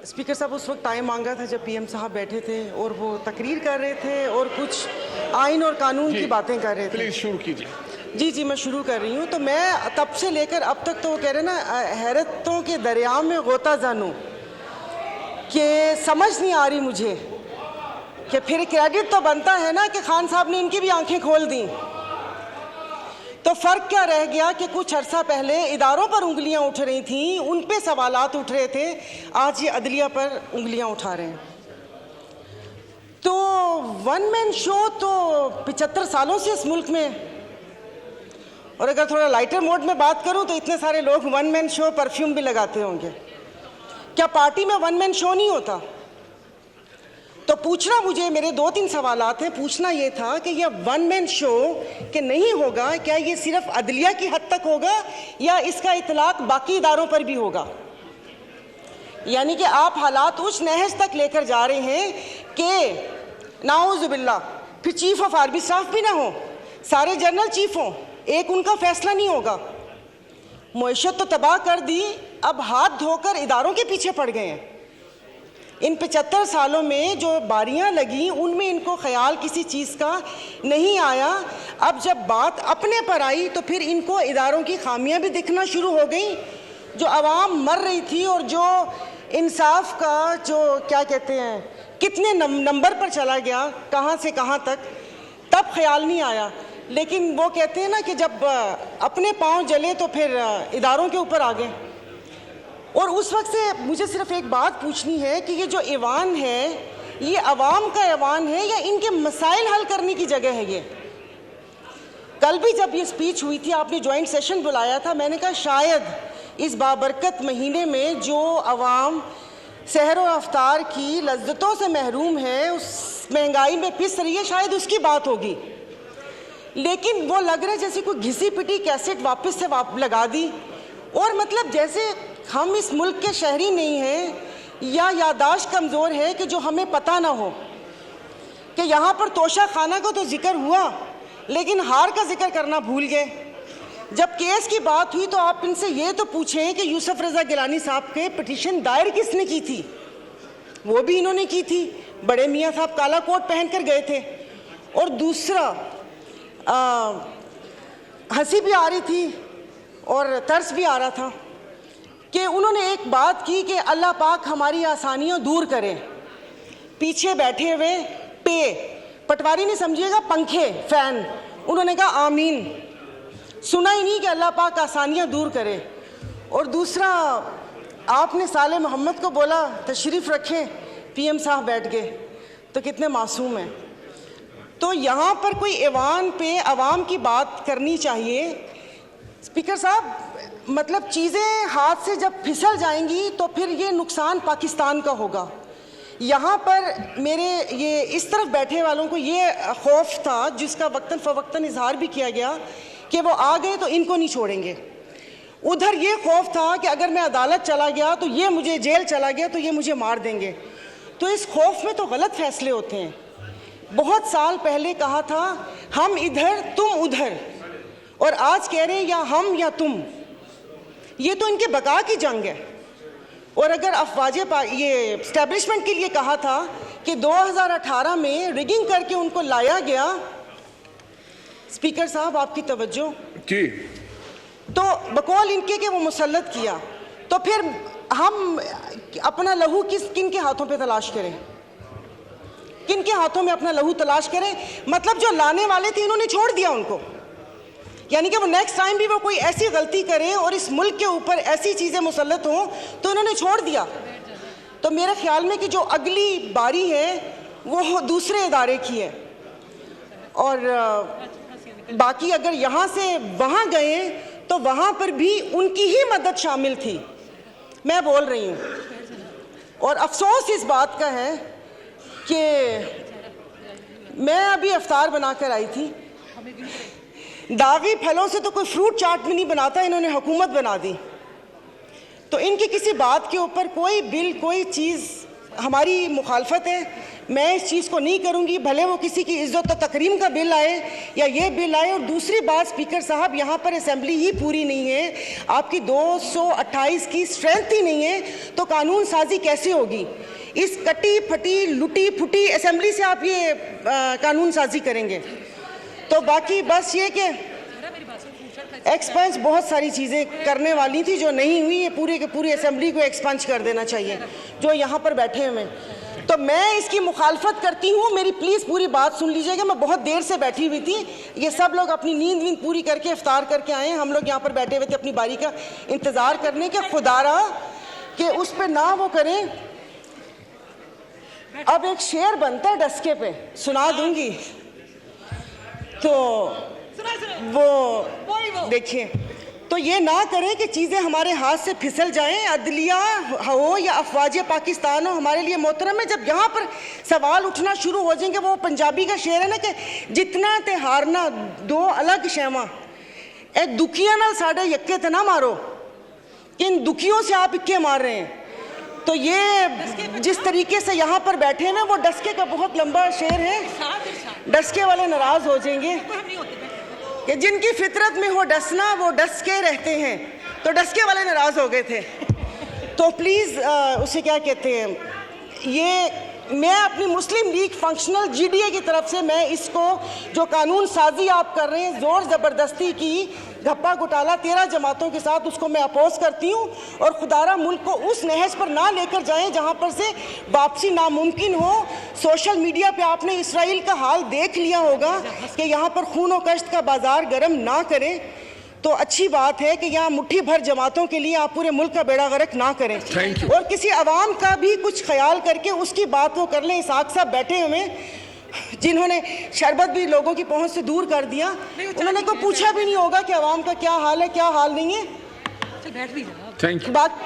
Speaker साहब उस वक्त टाइम मांगा था जब पीएम साहब बैठे थे और वो तकरीर कर रहे थे और कुछ आइन और कानून की बातें कर रहे थे। प्लीज शुरू कीजिए। जी मैं शुरू कर रही हूँ। तो मैं तब से लेकर अब तक तो वो कह रहे ना, हैरतों के दरिया में गोता जानूं कि समझ नहीं आ रही मुझे कि फिर क्रेडिट तो बनता है ना कि खान साहब ने इनकी भी आंखें खोल दी। तो फ़र्क क्या रह गया कि कुछ अरसा पहले इदारों पर उंगलियां उठ रही थीं, उन पे सवालात उठ रहे थे, आज ये अदलिया पर उंगलियां उठा रहे हैं। तो वन मैन शो तो 75 सालों से इस मुल्क में, और अगर थोड़ा लाइटर मोड में बात करूं तो इतने सारे लोग वन मैन शो परफ्यूम भी लगाते होंगे। क्या पार्टी में वन मैन शो नहीं होता? तो पूछना मुझे, मेरे 2-3 सवालात हैं। पूछना ये था कि यह वन मैन शो कि नहीं होगा, क्या ये सिर्फ अदलिया की हद तक होगा या इसका इतलाक बाकी इदारों पर भी होगा? यानी कि आप हालात उस नहज तक लेकर जा रहे हैं कि नाउज़ुबिल्लाह फिर चीफ ऑफ आर्मी स्टाफ भी ना हो, सारे जनरल चीफ हों, एक उनका फैसला नहीं होगा। मुईशत तो तबाह कर दी, अब हाथ धोकर इदारों के पीछे पड़ गए हैं। इन 75 सालों में जो बारियां लगी उनमें इनको ख्याल किसी चीज़ का नहीं आया। अब जब बात अपने पर आई तो फिर इनको इदारों की खामियां भी दिखना शुरू हो गई। जो आवाम मर रही थी और जो इंसाफ का जो क्या कहते हैं कितने नंबर पर चला गया, कहाँ से कहाँ तक, तब ख्याल नहीं आया। लेकिन वो कहते हैं ना कि जब अपने पाँव जले तो फिर इदारों के ऊपर आ गए। और उस वक्त से मुझे सिर्फ एक बात पूछनी है कि ये जो ऐवान है, ये अवाम का ऐवान है या इनके मसाइल हल करने की जगह है? ये कल भी जब ये स्पीच हुई थी, आपने जॉइंट सेशन बुलाया था, मैंने कहा शायद इस बाबरकत महीने में जो अवाम सहर व अफ्तार की लज्जतों से महरूम है, उस महंगाई में पिस रही है, शायद उसकी बात होगी। लेकिन वो लग रहा है जैसे कोई घिसी पिटी कैसेट वापस से लगा दी, और मतलब जैसे हम इस मुल्क के शहरी नहीं हैं या यादाश्त कमज़ोर है कि जो हमें पता ना हो कि यहाँ पर तोशा खाना का तो जिक्र हुआ लेकिन हार का जिक्र करना भूल गए। जब केस की बात हुई तो आप इनसे ये तो पूछें कि यूसुफ रज़ा गिलानी साहब के पिटीशन दायर किसने की थी? वो भी इन्होंने की थी। बड़े मियाँ साहब काला कोट पहन कर गए थे। और दूसरा, हंसी भी आ रही थी और तरस भी आ रहा था कि उन्होंने एक बात की कि अल्लाह पाक हमारी आसानियाँ दूर करें। पीछे बैठे हुए पटवारी नहीं समझिएगा, पंखे, फैन, उन्होंने कहा आमीन। सुना ही नहीं कि अल्लाह पाक आसानियाँ दूर करे। और दूसरा, आपने साले मोहम्मद को बोला तशरीफ़ रखें, पीएम साहब बैठ गए, तो कितने मासूम हैं। तो यहाँ पर कोई ऐवान पे अवाम की बात करनी चाहिए। स्पीकर साहब, मतलब चीज़ें हाथ से जब फिसल जाएंगी तो फिर ये नुकसान पाकिस्तान का होगा। यहाँ पर मेरे ये इस तरफ बैठे वालों को ये खौफ था, जिसका वक्तन फ़वक्तन इजहार भी किया गया, कि वो आ गए तो इनको नहीं छोड़ेंगे। उधर ये खौफ था कि अगर मैं अदालत चला गया तो ये मुझे, जेल चला गया तो ये मुझे मार देंगे। तो इस खौफ में तो गलत फैसले होते हैं। बहुत साल पहले कहा था हम इधर तुम उधर, और आज कह रहे हैं या हम या तुम। ये तो इनके बका की जंग है। और अगर अफवाजे ये एस्टेब्लिशमेंट के लिए कहा था कि 2018 में रिगिंग करके उनको लाया गया, स्पीकर साहब आपकी तवज्जो जी, तो बकौल इनके कि वो मुसल्लत किया, तो फिर हम अपना लहू किन के हाथों पे तलाश करें? किन के हाथों में अपना लहू तलाश करें? मतलब जो लाने वाले थे इन्होंने छोड़ दिया उनको, यानी कि वो नेक्स्ट टाइम भी वो कोई ऐसी गलती करें और इस मुल्क के ऊपर ऐसी चीज़ें मुसल्लत हों तो इन्होंने छोड़ दिया। तो मेरे ख्याल में कि जो अगली बारी है वो दूसरे इदारे की है। और बाकी अगर यहाँ से वहाँ गए तो वहाँ पर भी उनकी ही मदद शामिल थी, मैं बोल रही हूँ। और अफसोस इस बात का है कि मैं अभी अफ्तार बनाकर आई थी, दागी फलों से तो कोई फ्रूट चाट भी नहीं बनाता, इन्होंने हुकूमत बना दी। तो इनकी किसी बात के ऊपर कोई बिल, कोई चीज़ हमारी मुखालफत है, मैं इस चीज़ को नहीं करूंगी, भले वो किसी की इज्जत और तकरीम का बिल आए या ये बिल आए। और दूसरी बात स्पीकर साहब, यहाँ पर असेंबली ही पूरी नहीं है, आपकी 228 की स्ट्रेंथ ही नहीं है, तो कानून साजी कैसे होगी? इस कटी फटी लुटी फुटी असेंबली से आप ये कानून साजी करेंगे? तो बाकी बस ये कि एक्सपंज बहुत सारी चीज़ें करने वाली थी जो नहीं हुई, ये पूरे के पूरी असेंबली को एक्सपंज कर देना चाहिए जो यहाँ पर बैठे हुए। तो मैं इसकी मुखालफत करती हूँ, मेरी प्लीज़ पूरी बात सुन लीजिएगा। मैं बहुत देर से बैठी हुई थी, ये सब लोग अपनी नींद वींद पूरी करके इफ्तार करके आए हैं, हम लोग यहाँ पर बैठे हुए थे अपनी बारी का इंतज़ार करने के। खुदारा कि उस पर ना वो करें। अब एक शेर बनता है डस्के पे, सुना दूंगी, तो वो देखिए, तो ये ना करें कि चीज़ें हमारे हाथ से फिसल जाएं, अदलिया हो या अफवाज पाकिस्तान हो, हमारे लिए मोहतरम है। जब यहाँ पर सवाल उठना शुरू हो जाएंगे, वो पंजाबी का शेर है ना कि जितना ते हारना दो अलग शैमा, ए दुखिया नाल साढ़े यक्के ते ना मारो, इन दुखियों से आप इक्के मार रहे हैं। तो ये जिस तरीके से यहाँ पर बैठे हैं ना, वो डस्के का बहुत लंबा शेर है, डस्के वाले नाराज हो जाएंगे कि जिनकी फितरत में हो डसना वो डस के रहते हैं, तो डस्के वाले नाराज हो गए थे। तो प्लीज़ उसे क्या कहते हैं, ये मैं अपनी मुस्लिम लीग फंक्शनल जीडीए की तरफ से मैं इसको जो कानून साजी आप कर रहे हैं ज़ोर ज़बरदस्ती की घप्पा घोटाला 13 जमातों के साथ, उसको मैं अपोज करती हूँ। और खुदारा मुल्क को उस नहज पर ना लेकर जाएं जहाँ पर से वापसी नामुमकिन हो। सोशल मीडिया पे आपने इसराइल का हाल देख लिया होगा कि यहाँ पर खून और कश्त का बाजार गर्म ना करें, तो अच्छी बात है कि यहाँ मुट्ठी भर जमातों के लिए आप पूरे मुल्क का बेड़ा गर्क ना करें। और किसी अवाम का भी कुछ ख्याल करके उसकी बात वो कर लें। इसाक साहब बैठे हुए जिन्होंने शरबत भी लोगों की पहुंच से दूर कर दिया, उन्होंने को पूछा भी नहीं होगा कि अवाम का क्या हाल है क्या हाल नहीं है। Thank you. बात